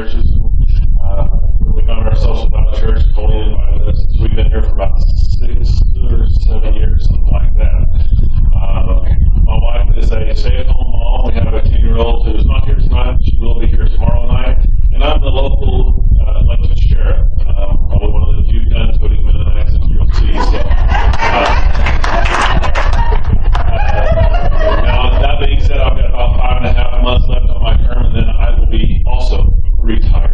churches. We found ourselves without a church. Colleen invited us. We've been here for about 6 or 7 years, something like that. My wife is a stay-at-home mom. We have a 10-year-old who's not here tonight. She will be here tomorrow night. And I'm the local elected sheriff. Probably one of the few gun-toting Mennonites that you'll see. So, now, that being said, I've got about 5.5 months left on my term, and then I will be also retired.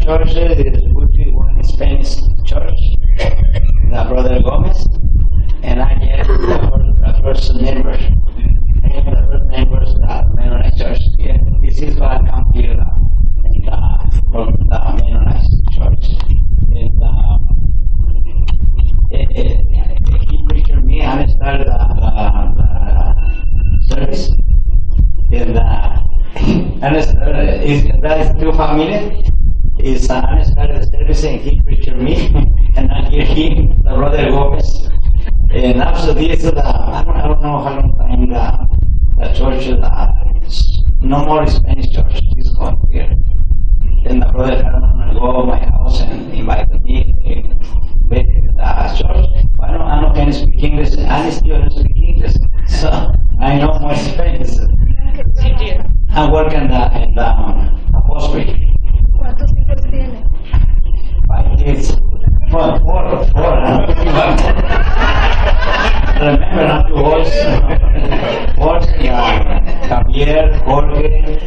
church is one Spanish church, the Brother Gomez, and I am the first member. I am the first member of the Mennonite church. Yeah, this is why I come here from the Mennonite church. And he preached me and I started the service. And that is two families. Is I started the service and he preached me, and I hear him, the Brother Gomez. And after this, I don't know how long time the church, no more Spanish church is going here. Then the Brother Herman go to my house and invited me to the church. I don't can speak English, I still don't speak English, so I know more Spanish. I work in the upholstery. ¿Cuántos hijos tiene? 5 kids. Four. Remember not to voice. Javier, Jorge,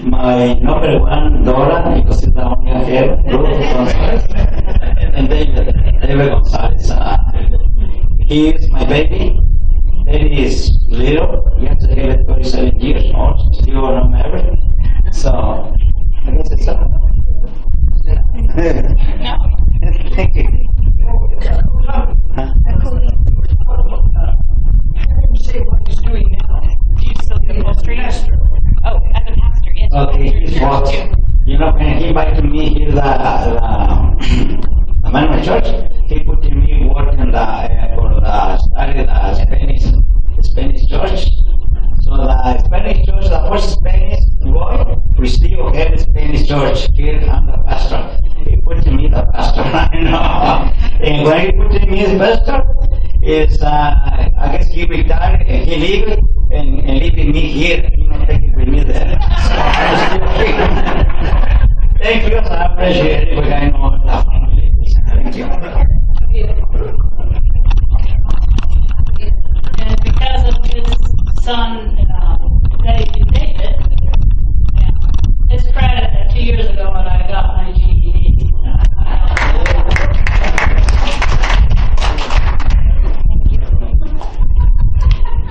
my number one, Dora, because it's the only I have, Ruth Gonzalez, and David Gonzalez. He is my baby. Baby is little. We have to give it 37 years old. Still not married. So, I guess it's up. No. Thank you. Say what he's doing now. Do you still do upholstery? Oh, as a pastor, yes. Okay, well, you know, when he invited me here the man of my church, he put me work in for the study the Spanish church. So the Spanish church, the first Spanish boy, we still have a Spanish church here. I'm the pastor. He put me the pastor, I know. And when he put me as pastor, is I guess he retired and he leave and leaving me here. He not taking with me there. Thank you. I appreciate it. But I know the family. Thank you. And because of his son, David, his credit 2 years ago when I got my GED.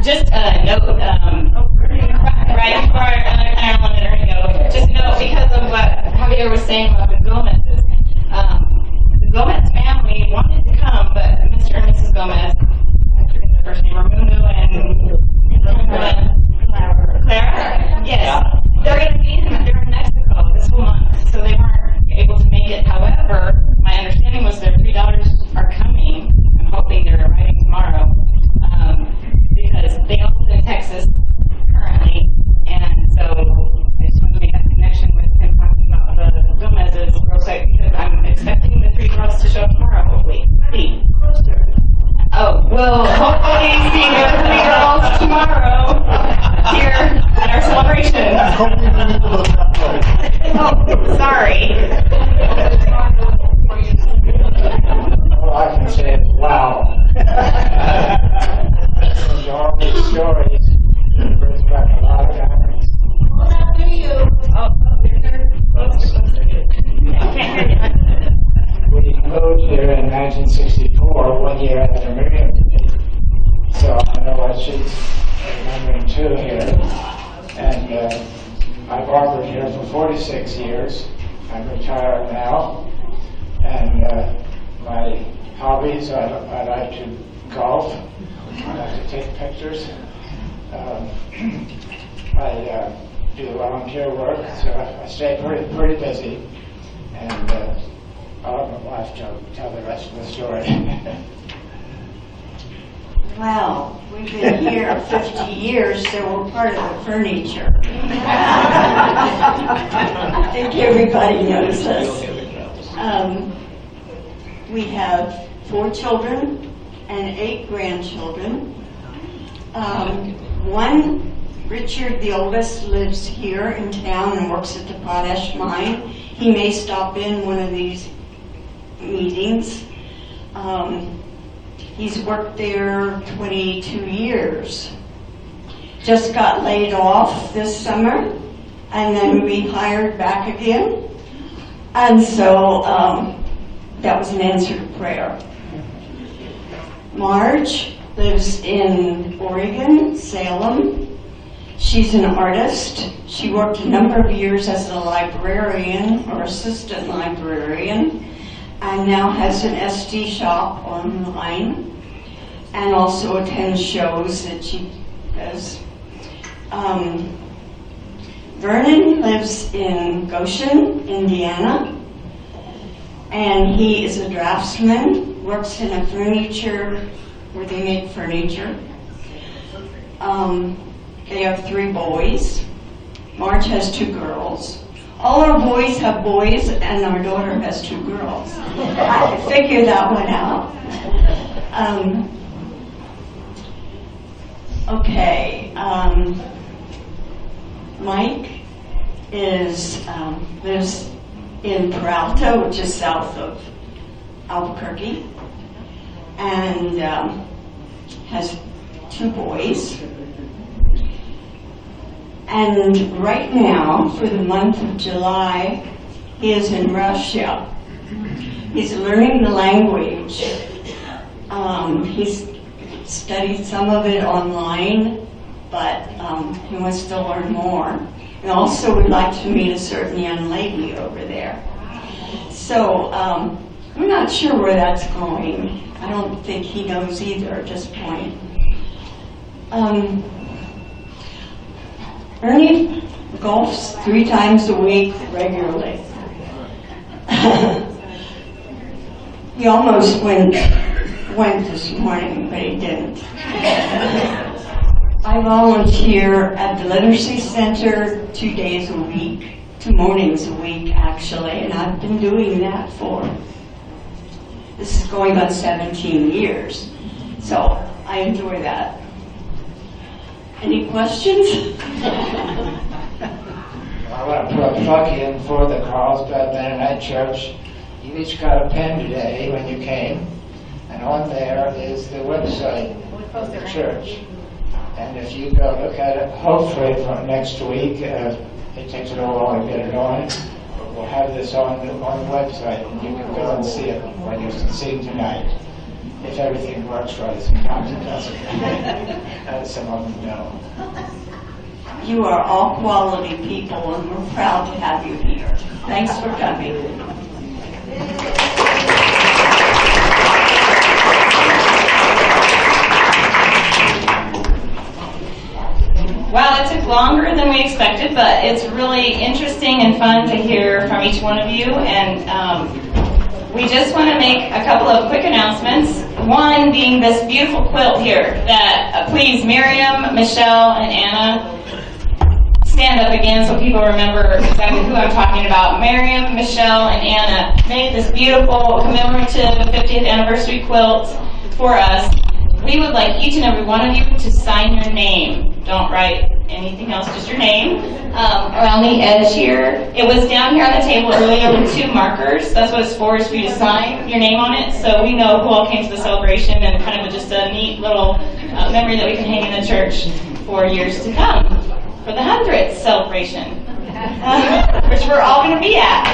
Just a note, right before I don't want to let her go, just note because of what Javier was saying about the Gomez's. The Gomez family wanted to come, but Mr. and Mrs. Gomez, I forget the first name, Ramuno and Clara? Yes. They're going to be in Mexico this month, so they weren't able to make it. However, my understanding was their 3 daughters are coming. I'm hoping they're arriving tomorrow. Because they all live in Texas currently, and so I just wanted to make that connection with him talking about the Gomez's real quick, because I'm expecting the 3 girls to show up tomorrow, hopefully. Oh, well, hopefully see the 3 girls tomorrow here at our celebration. Oh, sorry. All I can say is, wow. All these stories brings back a lot of memories. We moved here in 1964, 1 year after Miriam did. So I know what she's remembering too here. And I barbered here for 46 years. I'm retired now. And my hobbies, I like to golf. I like to take pictures. I do volunteer work, so I stay pretty busy. And I'll let my wife tell the rest of the story. Well, we've been here 50 years, so we're part of the furniture. I think everybody knows us. We have 4 children and 8 grandchildren. One, Richard, the oldest, lives here in town and works at the potash mine. He may stop in one of these meetings. He's worked there 22 years. Just got laid off this summer and then rehired back again. And so that was an answered prayer. Marge lives in Oregon, Salem. She's an artist. She worked a number of years as a librarian or assistant librarian, and now has an SD shop online, and also attends shows that she does. Vernon lives in Goshen, Indiana, and he is a draftsman, works in a furniture, where they make furniture. They have 3 boys. Marge has 2 girls. All our boys have boys, and our daughter has 2 girls. I figured that one out. Okay. Mike lives in Peralta, which is south of Albuquerque, and has 2 boys. And right now, for the month of July, he is in Russia. He's learning the language. He's studied some of it online, but he wants to learn more. And also would like to meet a certain young lady over there. So I'm not sure where that's going. I don't think he knows either at this point. Ernie golfs 3 times a week regularly. He almost went this morning, but he didn't. I volunteer at the Literacy Center 2 days a week, 2 mornings a week actually, and I've been doing that this is going on 17 years. So I enjoy that. Any questions? I want to put a plug in for the Carlsbad Mennonite Church. You each got a pen today when you came, and on there is the website of the church. And if you go look at it, hopefully for next week, it takes a little while to get it on, but we'll have this on the website, and you can go and see it when you're seeing tonight. If everything works right, sometimes it doesn't. As some of them know. You are all quality people, and we're proud to have you here. Thanks for coming. Well, it took longer than we expected, but it's really interesting and fun to hear from each one of you. And we just want to make a couple of quick announcements. One being this beautiful quilt here that, please, Miriam, Michelle, and Anna, stand up again so people remember exactly who I'm talking about. Miriam, Michelle, and Anna made this beautiful commemorative 50th anniversary quilt for us. We would like each and every one of you to sign your name. Don't write anything else, just your name. Around the edge here. It was down here on the table earlier with 2 markers. That's what it's for, is for you to sign your name on it, so we know who all came to the celebration, and kind of just a neat little memory that we can hang in the church for years to come, for the 100th celebration, which we're all going to be at.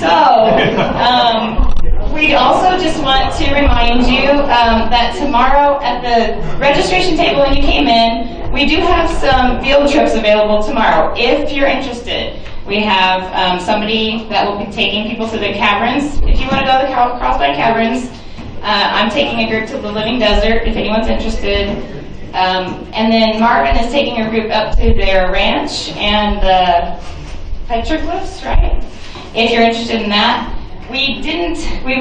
So, we also just want to remind you that tomorrow at the registration table when you came in, we do have some field trips available tomorrow if you're interested. We have somebody that will be taking people to the caverns. If you want to go to the Carlsbad Caverns, I'm taking a group to the Living Desert if anyone's interested. And then Marvin is taking a group up to their ranch and the petroglyphs, right? If you're interested in that. We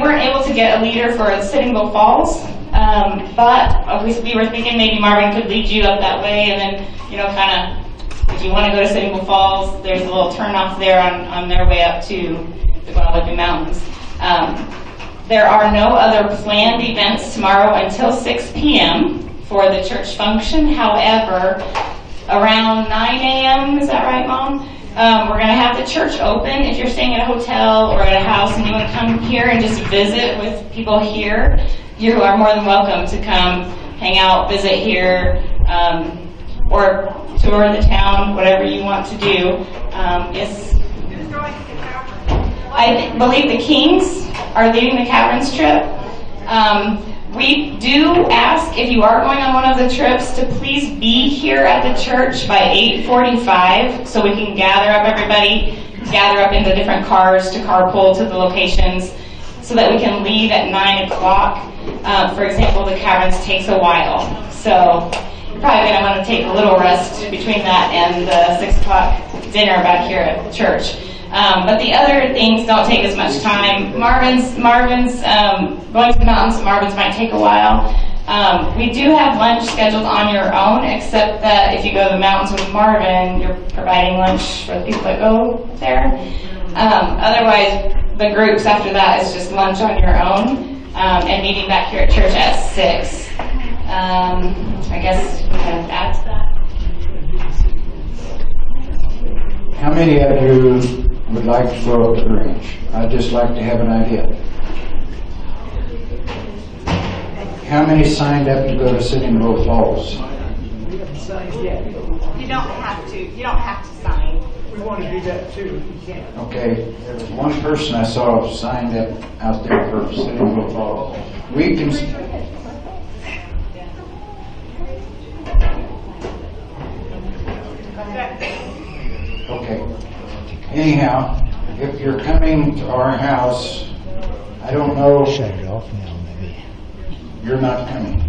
weren't able to get a leader for Sitting Bull Falls, but we were thinking maybe Marvin could lead you up that way, and then, kind of, if you want to go to Sitting Bull Falls, there's a little turnoff there on their way up to the Guadalupe Mountains. There are no other planned events tomorrow until 6 p.m. for the church function. However, around 9 a.m., is that right, Mom? We're going to have the church open. If you're staying at a hotel or at a house and you want to come here and just visit with people here, you are more than welcome to come hang out, visit here, or tour the town, whatever you want to do. I believe the Kings are leading the Caverns trip. We do ask if you are going on one of the trips to please be here at the church by 8:45 so we can gather up everybody, gather up into different cars to carpool to the locations so that we can leave at 9 o'clock. For example, the Caverns takes a while. So you're probably going to want to take a little rest between that and the 6 o'clock dinner back here at the church. But the other things don't take as much time. Marvin's going to the mountains, Marvin's might take a while. We do have lunch scheduled on your own, except that if you go to the mountains with Marvin, you're providing lunch for the people that go there. Otherwise, the groups after that is just lunch on your own, and meeting back here at church at 6. I guess we can add to that. How many of you would like to go up to the range? I'd just like to have an idea. How many signed up to go to Sitting Bull Falls? We haven't signed yet. You don't have to. You don't have to sign. We want to do that too, if you can. Okay, there was one person I saw signed up out there for Sitting Bull Falls. We can. Okay. Anyhow, if you're coming to our house, I don't know. Shut it off now, maybe. You're not coming.